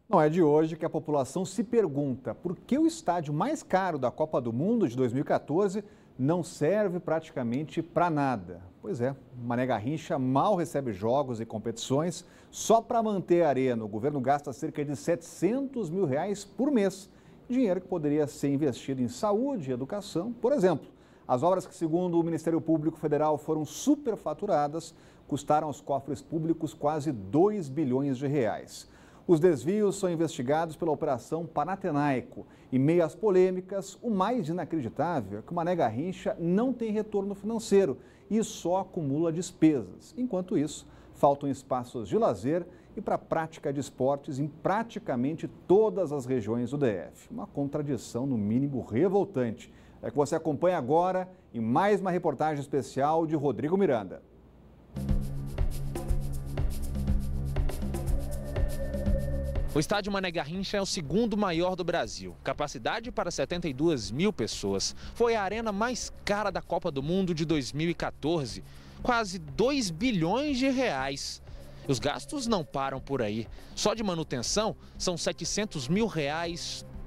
Não é de hoje que a população se pergunta por que o estádio mais caro da Copa do Mundo de 2014 não serve praticamente para nada. Pois é, Mané Garrincha mal recebe jogos e competições. Só para manter a arena, o governo gasta cerca de R$700 mil por mês. Dinheiro que poderia ser investido em saúde e educação, por exemplo. As obras que, segundo o Ministério Público Federal, foram superfaturadas, custaram aos cofres públicos quase R$2 bilhões. Os desvios são investigados pela Operação Panatenaico. Em meio às polêmicas, o mais inacreditável é que o Mané Garrincha não tem retorno financeiro e só acumula despesas. Enquanto isso, faltam espaços de lazer e para a prática de esportes em praticamente todas as regiões do DF. Uma contradição, no mínimo, revoltante. É que você acompanha agora em mais uma reportagem especial de Rodrigo Miranda. O estádio Mané Garrincha é o segundo maior do Brasil, capacidade para 72 mil pessoas. Foi a arena mais cara da Copa do Mundo de 2014, quase R$2 bilhões. Os gastos não param por aí. Só de manutenção são R$700 mil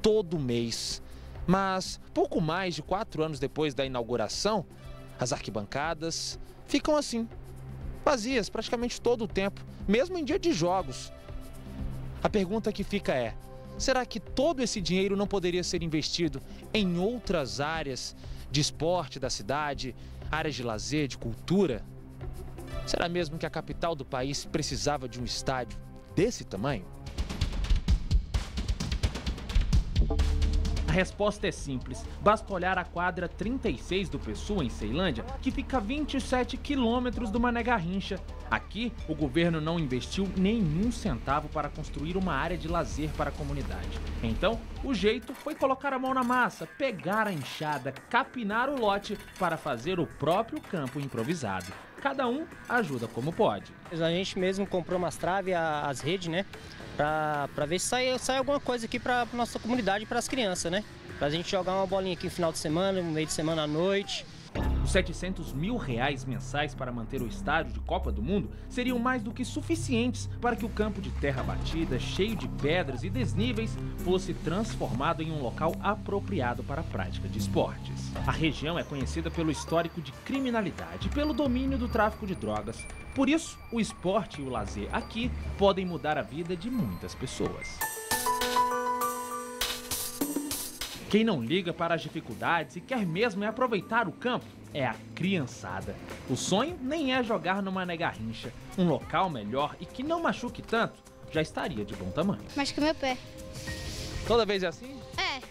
todo mês. Mas pouco mais de 4 anos depois da inauguração, as arquibancadas ficam assim, vazias praticamente todo o tempo, mesmo em dia de jogos. A pergunta que fica é, será que todo esse dinheiro não poderia ser investido em outras áreas de esporte da cidade, áreas de lazer, de cultura? Será mesmo que a capital do país precisava de um estádio desse tamanho? A resposta é simples, basta olhar a quadra 36 do Pessoa, em Ceilândia, que fica a 27 quilômetros do Mané Garrincha. Aqui, o governo não investiu nenhum centavo para construir uma área de lazer para a comunidade. Então, o jeito foi colocar a mão na massa, pegar a enxada, capinar o lote para fazer o próprio campo improvisado. Cada um ajuda como pode. A gente mesmo comprou umas traves, as redes, né? Pra ver se sai alguma coisa aqui pra nossa comunidade e pras crianças, né? Pra gente jogar uma bolinha aqui no final de semana, no meio de semana à noite. Os R$700 mil mensais para manter o estádio de Copa do Mundo seriam mais do que suficientes para que o campo de terra batida, cheio de pedras e desníveis, fosse transformado em um local apropriado para a prática de esportes. A região é conhecida pelo histórico de criminalidade e pelo domínio do tráfico de drogas. Por isso, o esporte e o lazer aqui podem mudar a vida de muitas pessoas. Quem não liga para as dificuldades e quer mesmo é aproveitar o campo é a criançada. O sonho nem é jogar no Mané Garrincha. Um local melhor e que não machuque tanto já estaria de bom tamanho. Machuca meu pé. Toda vez é assim? É,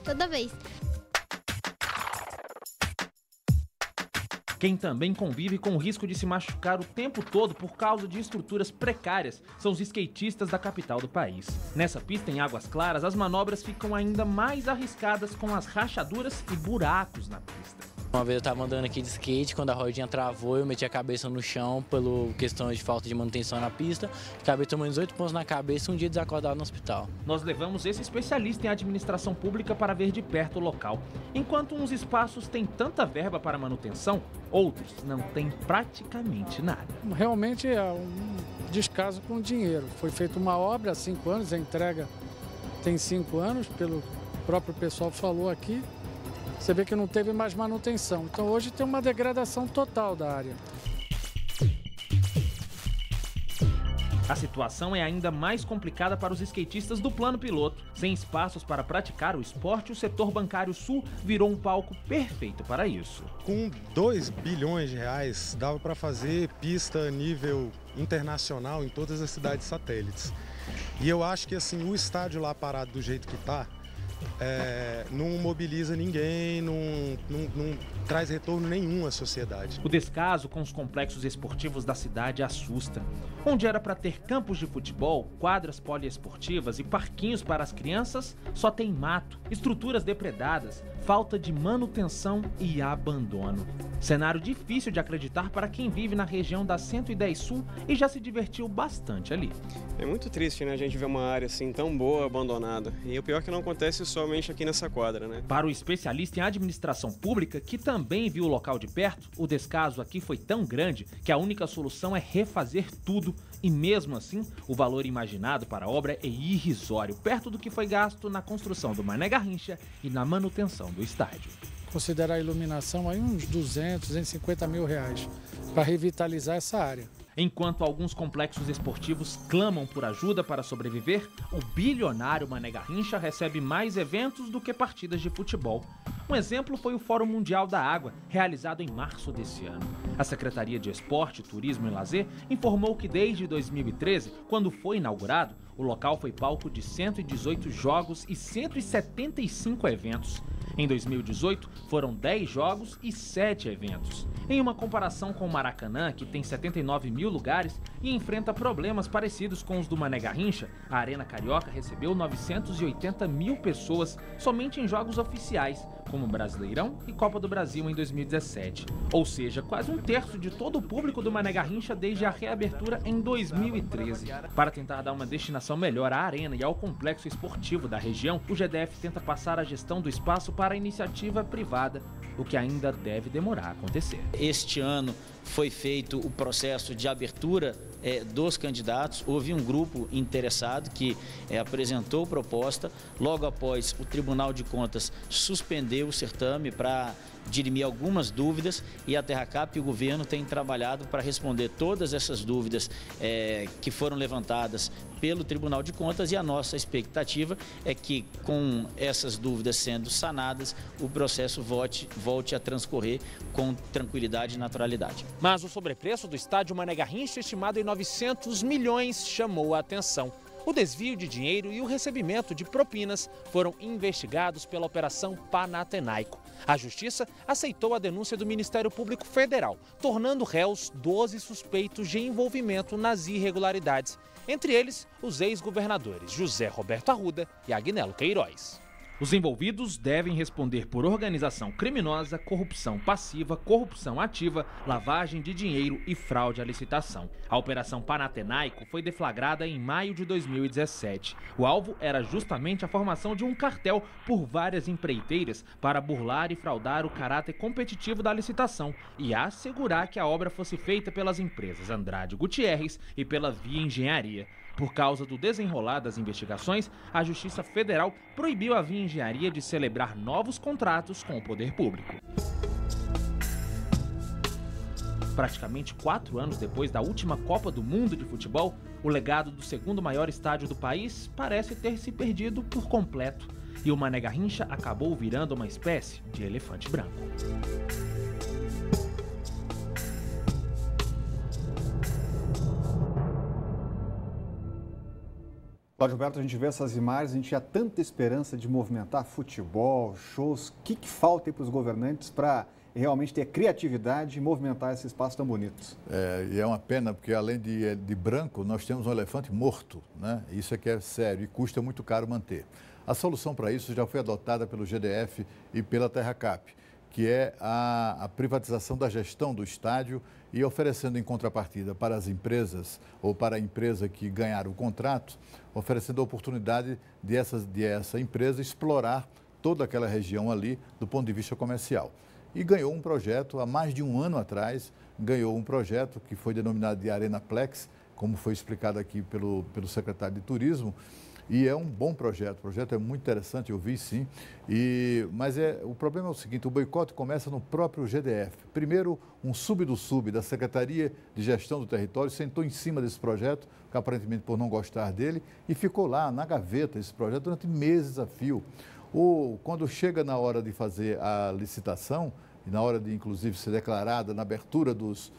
toda vez. Quem também convive com o risco de se machucar o tempo todo por causa de estruturas precárias são os skatistas da capital do país. Nessa pista em Águas Claras, as manobras ficam ainda mais arriscadas com as rachaduras e buracos na pista. Uma vez eu estava andando aqui de skate, quando a rodinha travou, eu meti a cabeça no chão pelo questão de falta de manutenção na pista. Acabei tomando 18 pontos na cabeça e um dia desacordado no hospital. Nós levamos esse especialista em administração pública para ver de perto o local. Enquanto uns espaços têm tanta verba para manutenção, outros não têm praticamente nada. Realmente é um descaso com dinheiro. Foi feita uma obra há 5 anos, a entrega tem 5 anos, pelo próprio pessoal falou aqui. Você vê que não teve mais manutenção. Então hoje tem uma degradação total da área. A situação é ainda mais complicada para os skatistas do plano piloto. Sem espaços para praticar o esporte, o setor bancário sul virou um palco perfeito para isso. Com R$2 bilhões dava para fazer pista a nível internacional em todas as cidades satélites. E eu acho que assim, o estádio lá parado do jeito que está, não mobiliza ninguém, não traz retorno nenhum à sociedade. O descaso com os complexos esportivos da cidade assusta. Onde era para ter campos de futebol, quadras poliesportivas e parquinhos para as crianças, só tem mato, estruturas depredadas, falta de manutenção e abandono. Cenário difícil de acreditar para quem vive na região da 110 Sul e já se divertiu bastante ali. É muito triste, né, a gente ver uma área assim tão boa abandonada. E o pior é que não acontece somente aqui nessa quadra, né? Para o especialista em administração pública, que também viu o local de perto, o descaso aqui foi tão grande que a única solução é refazer tudo e mesmo assim o valor imaginado para a obra é irrisório, perto do que foi gasto na construção do Mané Garrincha e na manutenção do estádio. Considerar a iluminação aí uns 200, 250 mil reais para revitalizar essa área. Enquanto alguns complexos esportivos clamam por ajuda para sobreviver, o bilionário Mané Garrincha recebe mais eventos do que partidas de futebol. Um exemplo foi o Fórum Mundial da Água, realizado em março desse ano. A Secretaria de Esporte, Turismo e Lazer informou que desde 2013, quando foi inaugurado, o local foi palco de 118 jogos e 175 eventos. Em 2018, foram 10 jogos e 7 eventos. Em uma comparação com o Maracanã, que tem 79 mil lugares e enfrenta problemas parecidos com os do Mané Garrincha, a Arena Carioca recebeu 980 mil pessoas somente em jogos oficiais, como Brasileirão e Copa do Brasil em 2017. Ou seja, quase um terço de todo o público do Mané Garrincha desde a reabertura em 2013. Para tentar dar uma destinação melhor à arena e ao complexo esportivo da região, o GDF tenta passar a gestão do espaço para a iniciativa privada, o que ainda deve demorar a acontecer. Este ano foi feito o processo de abertura dos candidatos, houve um grupo interessado que apresentou proposta, logo após o Tribunal de Contas suspendeu o certame para dirimir algumas dúvidas e a Terracap e o governo têm trabalhado para responder todas essas dúvidas que foram levantadas pelo Tribunal de Contas e a nossa expectativa é que com essas dúvidas sendo sanadas, o processo volte a transcorrer com tranquilidade e naturalidade. Mas o sobrepreço do estádio Mané Garrincha, estimado em 900 milhões, chamou a atenção. O desvio de dinheiro e o recebimento de propinas foram investigados pela Operação Panatenaico. A Justiça aceitou a denúncia do Ministério Público Federal, tornando réus 12 suspeitos de envolvimento nas irregularidades, entre eles os ex-governadores José Roberto Arruda e Agnello Queiroz. Os envolvidos devem responder por organização criminosa, corrupção passiva, corrupção ativa, lavagem de dinheiro e fraude à licitação. A Operação Panatenaico foi deflagrada em maio de 2017. O alvo era justamente a formação de um cartel por várias empreiteiras para burlar e fraudar o caráter competitivo da licitação e assegurar que a obra fosse feita pelas empresas Andrade Gutierrez e pela Via Engenharia. Por causa do desenrolar das investigações, a Justiça Federal proibiu a Via Engenharia de celebrar novos contratos com o poder público. Praticamente 4 anos depois da última Copa do Mundo de futebol, o legado do segundo maior estádio do país parece ter se perdido por completo. E o Mané Garrincha acabou virando uma espécie de elefante branco. Cláudio Roberto, a gente vê essas imagens, a gente tinha tanta esperança de movimentar futebol, shows. O que falta aí para os governantes para realmente ter criatividade e movimentar esse espaço tão bonito? E é uma pena, porque além de branco, nós temos um elefante morto, né? Isso é que é sério e custa muito caro manter. A solução para isso já foi adotada pelo GDF e pela Terracap, que é a privatização da gestão do estádio e oferecendo em contrapartida para as empresas ou para a empresa que ganhar o contrato, oferecendo a oportunidade de essa empresa explorar toda aquela região ali do ponto de vista comercial. E ganhou um projeto, há mais de um ano atrás, ganhou um projeto que foi denominado de Arenaplex, como foi explicado aqui pelo secretário de Turismo, e é um bom projeto, o projeto é muito interessante, eu vi sim, mas o problema é o seguinte, o boicote começa no próprio GDF. Primeiro, um sub do sub da Secretaria de Gestão do Território sentou em cima desse projeto, que aparentemente por não gostar dele, e ficou lá na gaveta esse projeto durante meses a fio. Quando chega na hora de fazer a licitação, e na hora de inclusive ser declarada na abertura dos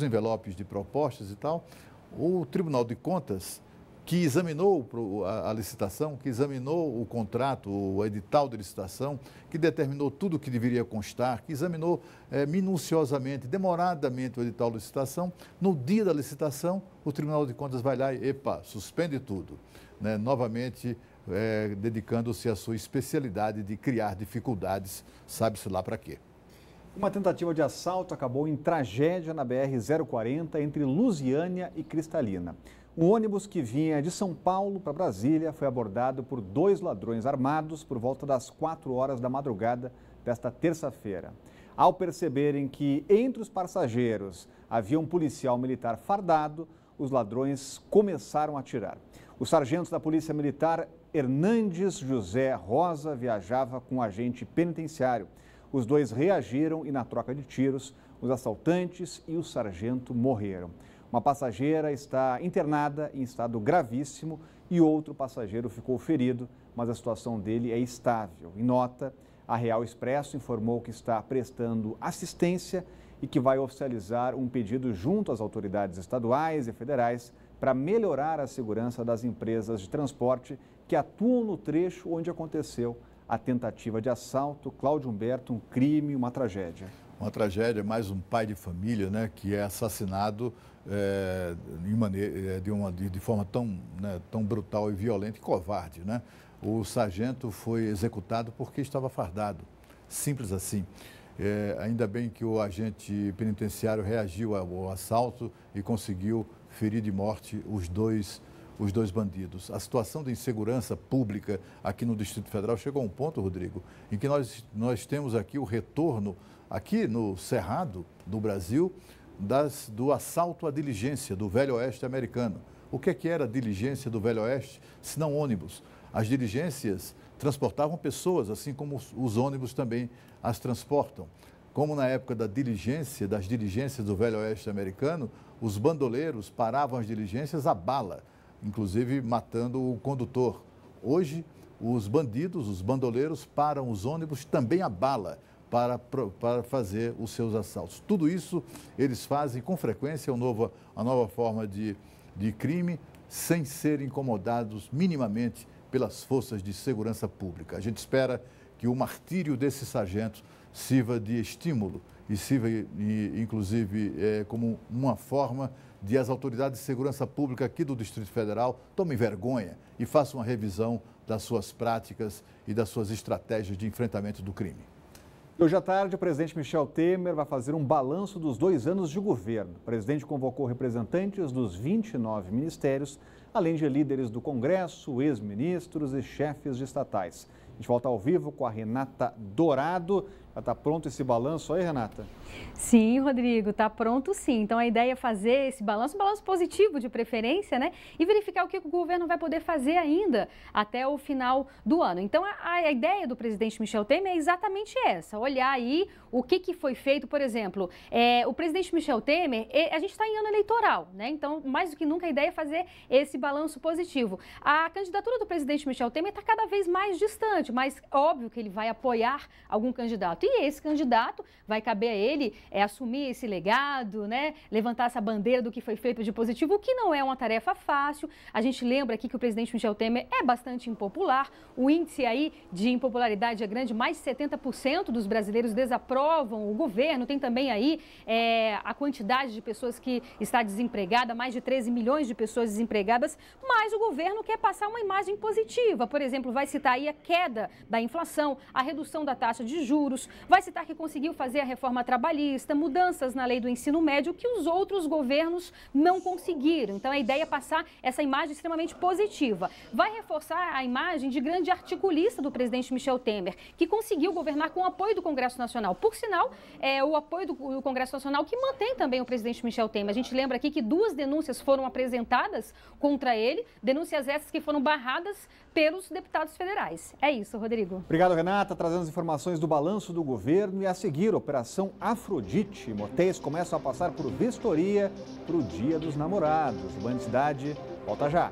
envelopes de propostas e tal, o Tribunal de Contas, que examinou a licitação, que examinou o contrato, o edital de licitação, que determinou tudo o que deveria constar, que examinou minuciosamente, demoradamente o edital de licitação. No dia da licitação, o Tribunal de Contas vai lá e, suspende tudo, né? Novamente dedicando-se à sua especialidade de criar dificuldades, sabe-se lá para quê. Uma tentativa de assalto acabou em tragédia na BR-040 entre Lusiânia e Cristalina. Um ônibus que vinha de São Paulo para Brasília foi abordado por 2 ladrões armados por volta das 4 horas da madrugada desta terça-feira. Ao perceberem que entre os passageiros havia um policial militar fardado, os ladrões começaram a atirar. O sargento da Polícia Militar, Hernandes José Rosa, viajava com um agente penitenciário. Os 2 reagiram e, na troca de tiros, os assaltantes e o sargento morreram. Uma passageira está internada em estado gravíssimo e outro passageiro ficou ferido, mas a situação dele é estável. Em nota, a Real Expresso informou que está prestando assistência e que vai oficializar um pedido junto às autoridades estaduais e federais para melhorar a segurança das empresas de transporte que atuam no trecho onde aconteceu a tentativa de assalto. Cláudio Humberto, um crime, uma tragédia. Uma tragédia, mais um pai de família, né, que é assassinado de forma tão brutal e violenta e covarde, né? O sargento foi executado porque estava fardado, simples assim. Ainda bem que o agente penitenciário reagiu ao assalto e conseguiu ferir de morte os dois bandidos. A situação de insegurança pública aqui no Distrito Federal chegou a um ponto, Rodrigo, em que nós temos aqui o retorno, aqui no Cerrado do Brasil, do assalto à diligência do Velho Oeste americano. O que era a diligência do Velho Oeste, se não ônibus? As diligências transportavam pessoas, assim como os ônibus também as transportam. Como na época das diligências do Velho Oeste americano, os bandoleiros paravam as diligências a bala, inclusive matando o condutor. Hoje, os bandidos, os bandoleiros, param os ônibus também a bala para fazer os seus assaltos. Tudo isso eles fazem com frequência, a nova forma de crime, sem serem incomodados minimamente pelas forças de segurança pública. A gente espera que o martírio desses sargentos sirva de estímulo e sirva, inclusive, como uma forma de as autoridades de segurança pública aqui do Distrito Federal tomem vergonha e façam uma revisão das suas práticas e das suas estratégias de enfrentamento do crime. Hoje à tarde, o presidente Michel Temer vai fazer um balanço dos 2 anos de governo. O presidente convocou representantes dos 29 ministérios, além de líderes do Congresso, ex-ministros e chefes de estatais. A gente volta ao vivo com a Renata Dourado. Já está pronto esse balanço aí, Renata? Sim, Rodrigo, está pronto sim. Então a ideia é fazer esse balanço, um balanço positivo de preferência, né? E verificar o que o governo vai poder fazer ainda até o final do ano. Então a ideia do presidente Michel Temer é exatamente essa, olhar aí o que foi feito, por exemplo, o presidente Michel Temer, a gente está em ano eleitoral, né? Então, mais do que nunca, a ideia é fazer esse balanço positivo. A candidatura do presidente Michel Temer está cada vez mais distante, mas óbvio que ele vai apoiar algum candidato. E esse candidato vai caber a ele assumir esse legado, né? Levantar essa bandeira do que foi feito de positivo, o que não é uma tarefa fácil. A gente lembra aqui que o presidente Michel Temer é bastante impopular. O índice aí de impopularidade é grande, mais de 70% dos brasileiros desaprovam o governo. Tem também aí a quantidade de pessoas que está desempregada, mais de 13 milhões de pessoas desempregadas, mas o governo quer passar uma imagem positiva. Por exemplo, vai citar aí a queda da inflação, a redução da taxa de juros, vai citar que conseguiu fazer a reforma trabalhista, mudanças na lei do ensino médio que os outros governos não conseguiram. Então a ideia é passar essa imagem extremamente positiva. Vai reforçar a imagem de grande articulista do presidente Michel Temer, que conseguiu governar com o apoio do Congresso Nacional. Por sinal, o apoio do Congresso Nacional que mantém também o presidente Michel Temer. A gente lembra aqui que 2 denúncias foram apresentadas contra ele, denúncias essas que foram barradas pelos deputados federais. É isso, Rodrigo. Obrigado, Renata, trazendo as informações do balanço do governo. E a seguir, Operação Afrodite. Motéis começam a passar por vistoria para o Dia dos Namorados. Band Cidade, volta já.